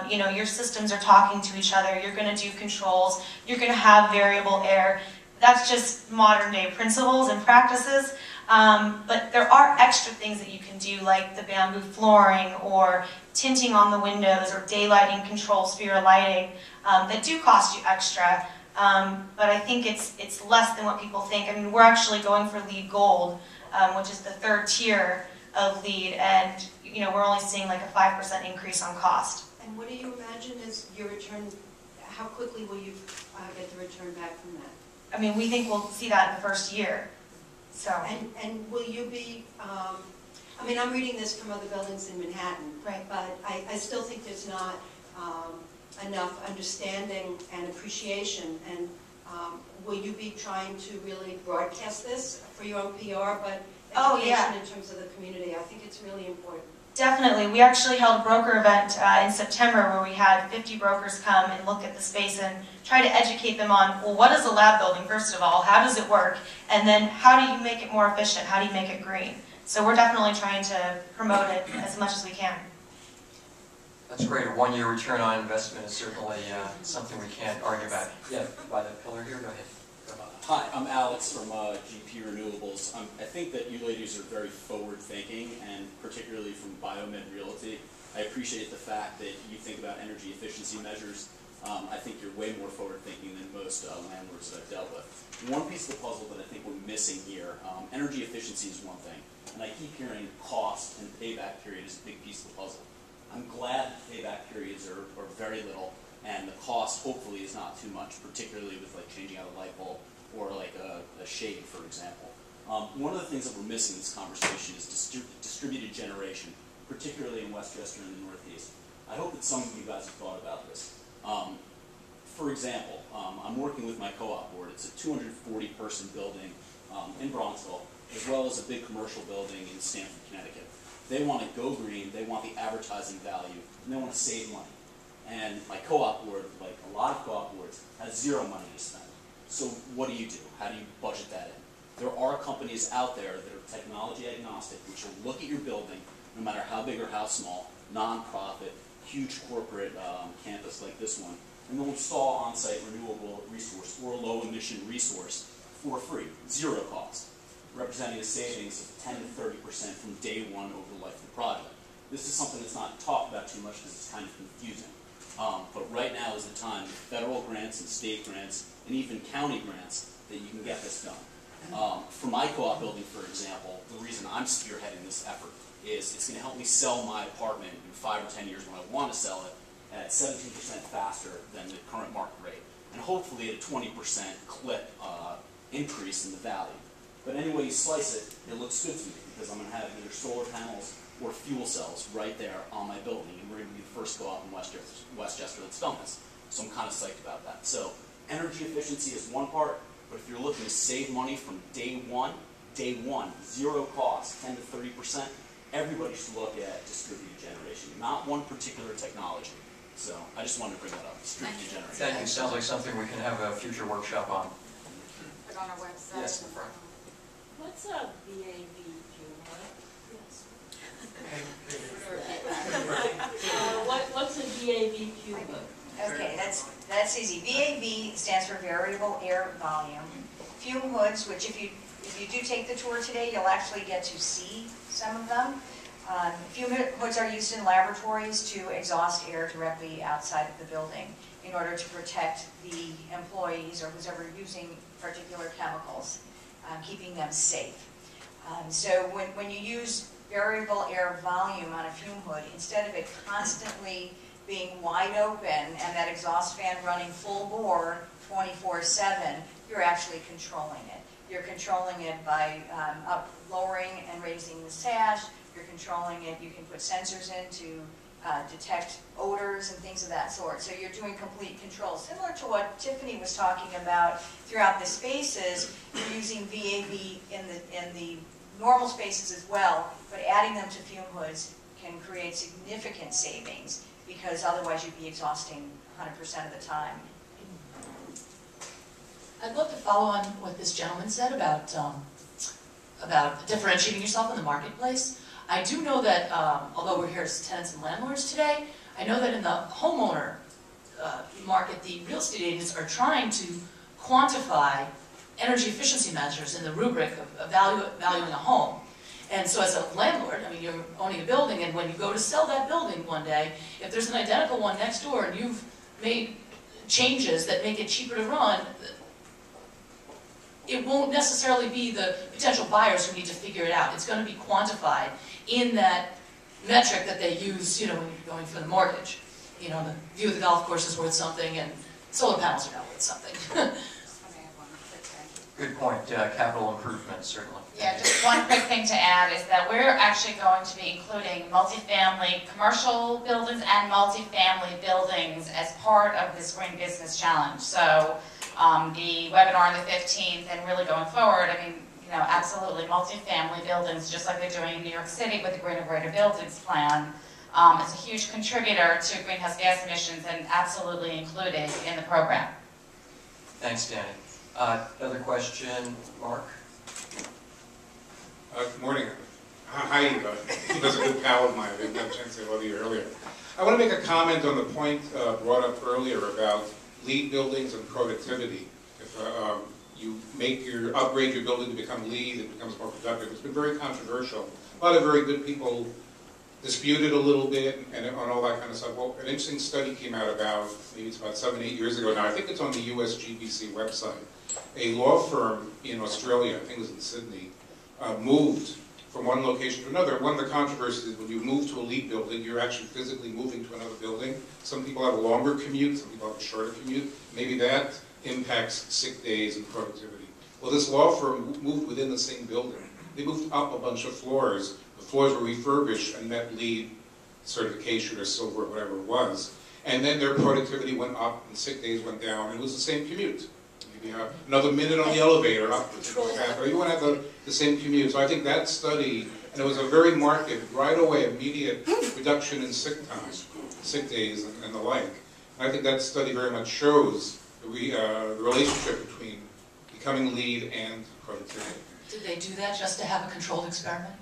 Your systems are talking to each other. You're going to do controls. You're going to have variable air. That's just modern day principles and practices. But there are extra things that you can do, like the bamboo flooring or tinting on the windows or daylighting control sphere lighting that do cost you extra. But I think it's less than what people think. I mean, we're actually going for LEED Gold, which is the third tier of LEED, and we're only seeing like a 5% increase on cost. And what do you imagine is your return? How quickly will you get the return back from that? I mean, we think we'll see that in the first year. So. And will you be? I mean, I'm reading this from other buildings in Manhattan, right? But I still think there's not enough understanding and appreciation. And will you be trying to really broadcast this for your own PR, but education in terms of the community? I think it's really important. Definitely. We actually held a broker event in September where we had 50 brokers come and look at the space and try to educate them on, well, what is a lab building, first of all? How does it work? And then how do you make it more efficient? How do you make it green? So we're definitely trying to promote it as much as we can. That's great. A one-year return on investment is certainly something we can't argue about. Yeah, by the pillar here, go ahead. Hi, I'm Alex from GP Renewables. I think that you ladies are very forward-thinking, and particularly from Biomed Realty. I appreciate the fact that you think about energy efficiency measures. I think you're way more forward-thinking than most landlords that I've dealt with. One piece of the puzzle that I think we're missing here, energy efficiency is one thing, and I keep hearing cost and payback period is a big piece of the puzzle. I'm glad payback periods are very little, and the cost hopefully is not too much, particularly with like changing out a light bulb or like a shade, for example. One of the things that we're missing in this conversation is distributed generation, particularly in Westchester and the Northeast. I hope that some of you guys have thought about this. For example, I'm working with my co-op board. It's a 240-person building in Bronxville, as well as a big commercial building in Stamford, Connecticut. They want to go green, they want the advertising value, and they want to save money. And my co-op board, like a lot of co-op boards, has zero money to spend. So what do? How do you budget that in? There are companies out there that are technology agnostic, which will look at your building, no matter how big or how small, non-profit, huge corporate campus like this one, and they'll install on-site renewable resource or low-emission resource for free, zero cost, representing a savings of 10 to 30% from day one over the life of the project. This is something that's not talked about too much because it's kind of confusing. But right now is the time, with federal grants and state grants, and even county grants, that you can get this done. For my co-op building, for example, the reason I'm spearheading this effort is it's going to help me sell my apartment in 5 or 10 years when I want to sell it at 17% faster than the current market rate, and hopefully at a 20% clip increase in the value. But any way you slice it, it looks good to me because I'm going to have either solar panels or fuel cells right there on my building, and we're going to be the first co-op in Westchester that's done this. So I'm kind of psyched about that. So energy efficiency is one part, but if you're looking to save money from day one, zero cost, 10 to 30%, everybody should look at distributed generation, not one particular technology. So I just wanted to bring that up, distributed generation. Thank you. Sounds like something we can have a future workshop on. Put on our website. Yes, in the front. What's a BAV fuel? What's a VAV cubic? Okay, that's easy. VAV stands for variable air volume. Fume hoods, which if you do take the tour today, you'll actually get to see some of them. Fume hoods are used in laboratories to exhaust air directly outside of the building in order to protect the employees or who's ever using particular chemicals, keeping them safe. So when you use variable air volume on a fume hood, instead of it constantly being wide open and that exhaust fan running full bore 24/7, you're actually controlling it. You're controlling it by lowering and raising the sash. you're controlling it, you can put sensors in to detect odors and things of that sort. So you're doing complete control. Similar to what Tiffany was talking about throughout the spaces, you're using VAV in the normal spaces as well, but adding them to fume hoods can create significant savings because otherwise you'd be exhausting 100% of the time. I'd love to follow on what this gentleman said about differentiating yourself in the marketplace. I do know that, although we're here as tenants and landlords today, I know that in the homeowner market, the real estate agents are trying to quantify energy efficiency measures in the rubric of valuing a home. And so as a landlord, I mean, you're owning a building, and when you go to sell that building one day, if there's an identical one next door and you've made changes that make it cheaper to run, it won't necessarily be the potential buyers who need to figure it out. It's going to be quantified in that metric that they use, you know, when you're going for the mortgage. You know, the view of the golf course is worth something, and solar panels are now worth something. Good point. Capital improvements, certainly. Yeah, just one quick thing to add is that we're actually going to be including multifamily commercial buildings and multifamily buildings as part of this Green Business Challenge. So the webinar on the 15th and really going forward, I mean, you know, absolutely multifamily buildings, just like they're doing in New York City with the Green and Greater Buildings Plan, is a huge contributor to greenhouse gas emissions and absolutely included in the program. Thanks, Danny. Another question, Mark? Good morning. Hi, you guys are a good pal of mine. I didn't have a chance to say hello to you earlier. I want to make a comment on the point brought up earlier about LEED buildings and productivity. If you upgrade your building to become LEED, it becomes more productive. It's been very controversial. A lot of very good people disputed a little bit and on all that kind of stuff. Well, an interesting study came out about, maybe it's about 7, 8 years ago now. I think it's on the WGBC website. A law firm in Australia, I think it was in Sydney, moved from one location to another. One of the controversies is when you move to a LEED building, you're actually physically moving to another building. Some people have a longer commute, some people have a shorter commute. Maybe that impacts sick days and productivity. Well, this law firm moved within the same building. They moved up a bunch of floors. The floors were refurbished and met LEED certification or silver, or whatever it was. And then their productivity went up and sick days went down, and it was the same commute. Maybe another minute on the elevator up, or you want to have the same commute. So I think that study, and it was a very marked, right away, immediate reduction in sick time, sick days, and the like. And I think that study very much shows the relationship between becoming LEED and productivity. Did they do that just to have a controlled experiment?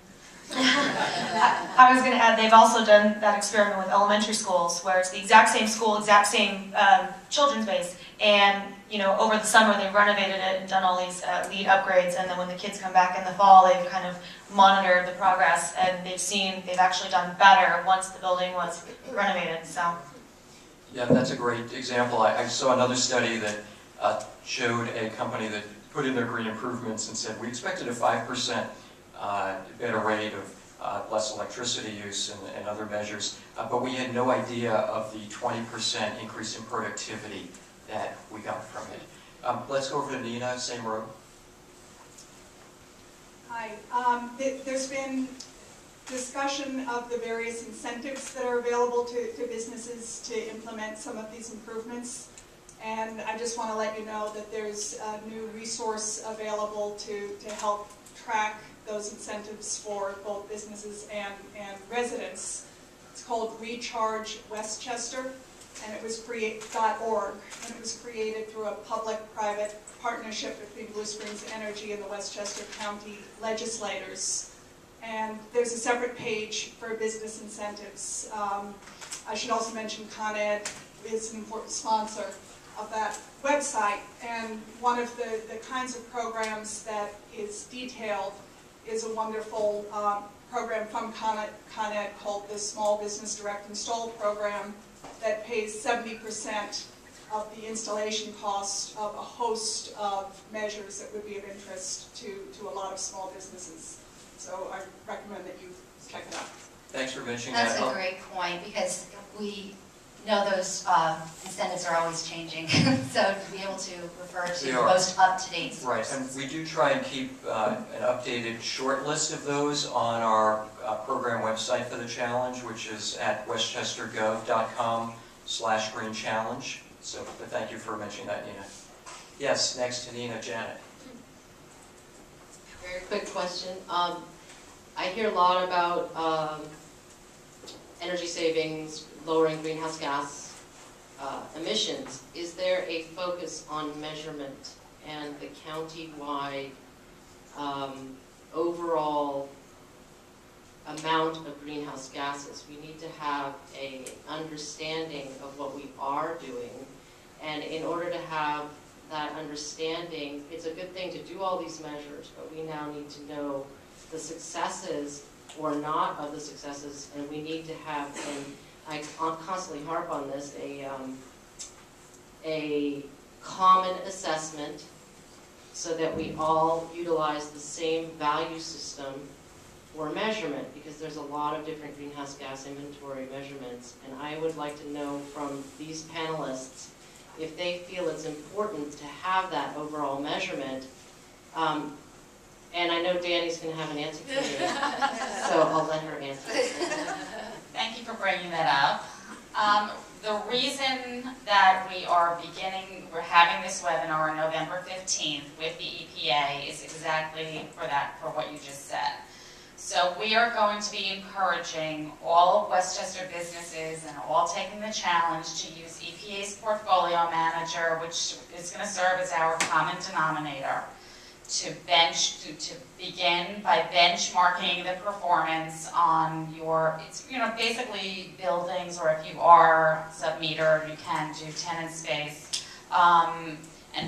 I was going to add, they've also done that experiment with elementary schools, where it's the exact same school, exact same children's base, and you know, over the summer they've renovated it and done all these LEED upgrades, and then when the kids come back in the fall, they've kind of monitored the progress, and they've actually done better once the building was renovated. So, yeah, that's a great example. I saw another study that showed a company that put in their green improvements and said we expected a 5% better rate of less electricity use and other measures, but we had no idea of the 20% increase in productivity that we got from it. Let's go over to Nina, same row. Hi. There's been discussion of the various incentives that are available to businesses to implement some of these improvements. And I just want to let you know that there's a new resource available to help track those incentives for both businesses and residents. It's called Recharge Westchester, and it was .org, and it was created through a public-private partnership between Blue Springs Energy and the Westchester County legislators. And there's a separate page for business incentives. I should also mention Con Ed is an important sponsor of that website, and one of the kinds of programs that is detailed is a wonderful program from Con Ed called the Small Business Direct Install Program that pays 70% of the installation cost of a host of measures that would be of interest to a lot of small businesses. So I recommend that you check it out. Thanks for mentioning That's that. a great point, because we No, those incentives are always changing, so to be able to refer to They the are. most up-to-date Right, sources. and we do try and keep an updated short list of those on our program website for the challenge, which is at westchestergov.com/green challenge. So, but thank you for mentioning that, Nina. Yes, next to Nina, Janet. Very quick question. I hear a lot about energy savings, lowering greenhouse gas emissions. Is there a focus on measurement and the county-wide overall amount of greenhouse gases? We need to have an understanding of what we are doing, and in order to have that understanding, it's a good thing to do all these measures, but we now need to know the successes or not of the successes, and we need to have, and I constantly harp on this, a common assessment so that we all utilize the same value system for measurement, because there's a lot of different greenhouse gas inventory measurements, and I would like to know from these panelists if they feel it's important to have that overall measurement. And I know Danny's going to have an answer for you, so I'll let her answer. Thank you for bringing that up. The reason that we're having this webinar on November 15th with the EPA is exactly for what you just said. So we are going to be encouraging all Westchester businesses and all taking the challenge to use EPA's portfolio manager, which is going to serve as our common denominator, to begin by benchmarking the performance on your, basically buildings, or if you are sub-metered, you can do tenant space, and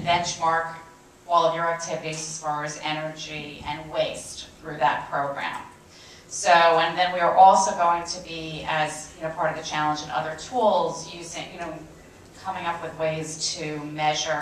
benchmark all of your activities as far as energy and waste through that program. So, and then we are also going to be, as part of the challenge and other tools, coming up with ways to measure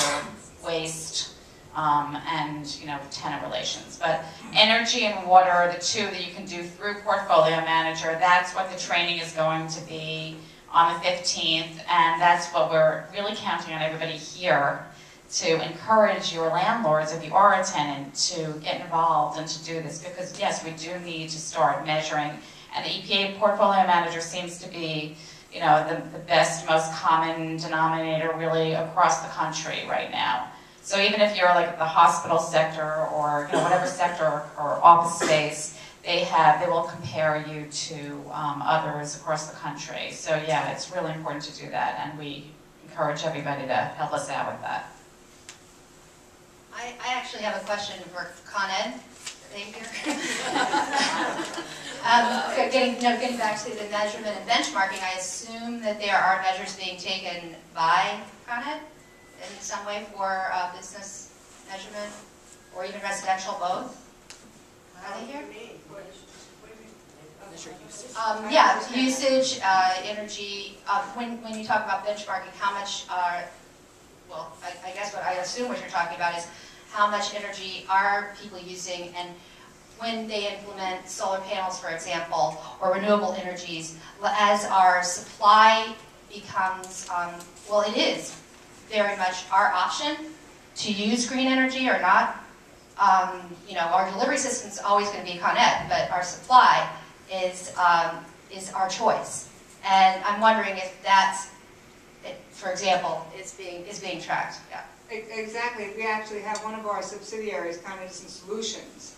waste and tenant relations. But energy and water are the two that you can do through Portfolio Manager. That's what the training is going to be on the 15th, and that's what we're really counting on everybody here to encourage your landlords, if you are a tenant, to get involved and to do this, because yes, we do need to start measuring, and the EPA Portfolio Manager seems to be the best, most common denominator really across the country right now. So even if you're like the hospital sector or whatever sector or office space, they will compare you to others across the country. So yeah, it's really important to do that, and we encourage everybody to help us out with that. I actually have a question for Con Ed. Are they here? Getting back to the measurement and benchmarking, I assume that there are measures being taken by Con Ed in some way for business measurement, or even residential, both? Are they here? Yeah, usage, energy. When you talk about benchmarking, how much I guess what I assume what you're talking about is how much energy are people using, and when they implement solar panels, for example, or renewable energies, as our supply becomes, it is very much our option to use green energy or not. Our delivery system is always going to be Con Ed, but our supply is our choice. And I'm wondering if that's, for example, is being tracked. Yeah. Exactly. We actually have one of our subsidiaries, Panelists Solutions,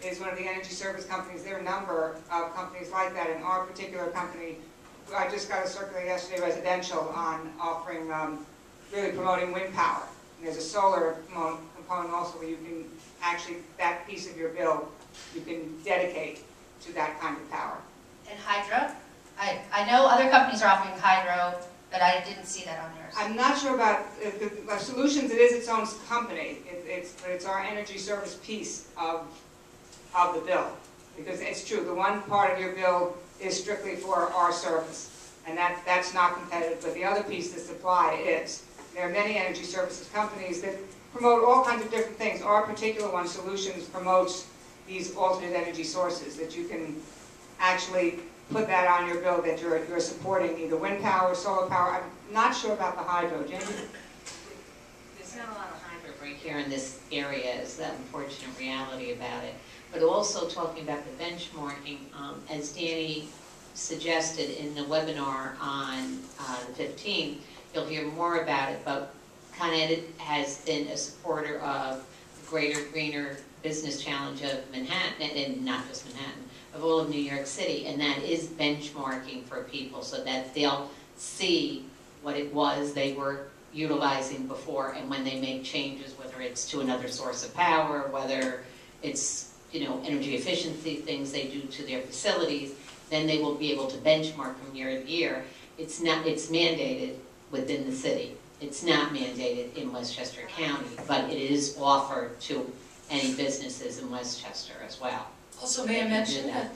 is one of the energy service companies. There are a number of companies like that. In our particular company, I just got a circular yesterday, residential, on offering, really promoting wind power. And there's a solar component also where you can actually, that piece of your bill, you can dedicate to that kind of power. And hydro? I know other companies are offering hydro, but I didn't see that on yours. I'm not sure about Solutions. It is its own company. But it's our energy service piece of the bill. Because it's true, the one part of your bill is strictly for our service. And that's not competitive. But the other piece, the supply, is. There are many energy services companies that promote all kinds of different things. Our particular one, Solutions, promotes these alternate energy sources that you can actually put that on your bill that you're supporting either wind power, solar power. I'm not sure about the hydro. Jamie? There's not a lot of hydro right here in this area, is the unfortunate reality about it. But also talking about the benchmarking, as Danny suggested in the webinar on the 15th, you'll hear more about it, but Con Ed has been a supporter of the Greater Greener Business Challenge of Manhattan, and not just Manhattan, of all of New York City, and that is benchmarking for people so that they'll see what it was they were utilizing before, and when they make changes, whether it's to another source of power, whether it's, you know, energy efficiency things they do to their facilities, then they will be able to benchmark from year to year. It's mandated within the city. It's not mandated in Westchester County, but it is offered to any businesses in Westchester as well. Also, may I mention that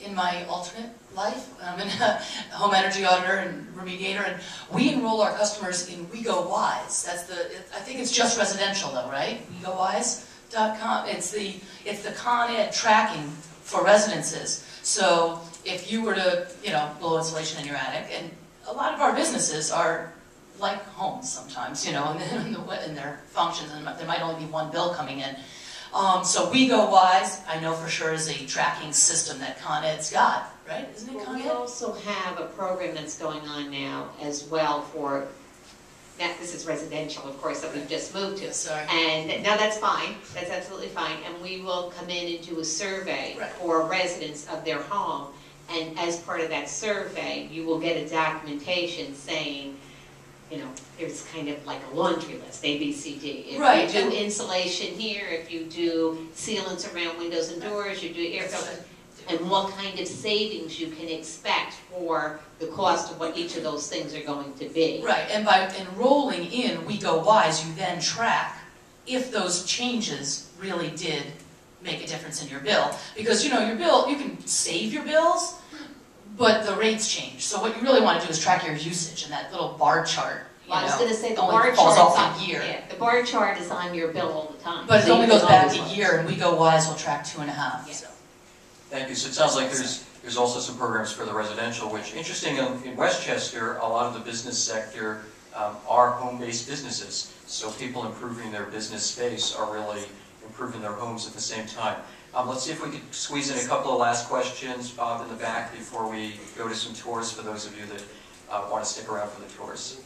in my alternate life, I'm a home energy auditor and remediator, and we enroll our customers in We Go Wise. I think it's just residential though, right? WeGoWise.com. It's the Con Ed tracking for residences. So if you were to, you know, blow insulation in your attic, and a lot of our businesses are like homes sometimes, you know, in their functions, and there might only be one bill coming in. So We Go Wise, I know for sure, is a tracking system that Con Ed's got, right? Isn't it Con Ed? We also have a program that's going on now as well for, this is residential, of course, that we've just moved to. Sorry. And no, that's fine. That's absolutely fine. And we will come in and do a survey for residents of their home. And as part of that survey, you will get a documentation saying, you know, there's kind of like a laundry list, A, B, C, D. If you do insulation here, if you do sealants around windows and doors, you do air filters, and what kind of savings you can expect for the cost of what each of those things are going to be. Right, and by enrolling in We Go Wise, you then track if those changes really did make a difference in your bill. Because, you know, your bill, you can save your bills, but the rates change. So what you really want to do is track your usage, and that little bar chart, you I was going to say the only bar falls chart off a year. Yeah, the bar chart is on your bill all the time. But it So only you goes can back always a look. year, and We Go Wise will track 2.5. Yeah. So. Thank you. So it sounds like there's also some programs for the residential, which, interesting, in Westchester, a lot of the business sector are home-based businesses. So people improving their business space are really improving their homes at the same time. Let's see if we could squeeze in a couple of last questions, Bob, in the back, before we go to some tours for those of you that want to stick around for the tours.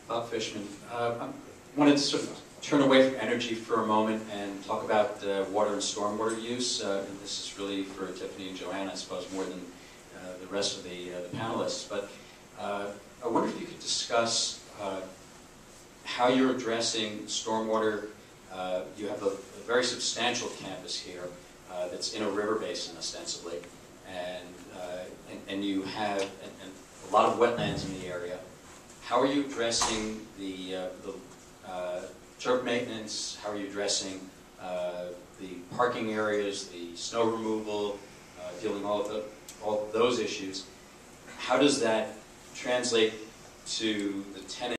Bob Fishman. I wanted to sort of turn away from energy for a moment and talk about water and stormwater use. And this is really for Tiffany and Joanne, I suppose, more than the rest of the panelists. But I wonder if you could discuss how you're addressing stormwater. You have a very substantial campus here that's in a river basin, ostensibly, and you have a lot of wetlands in the area. How are you addressing the turf maintenance? How are you addressing the parking areas, the snow removal, dealing all of those issues? How does that translate to the tenant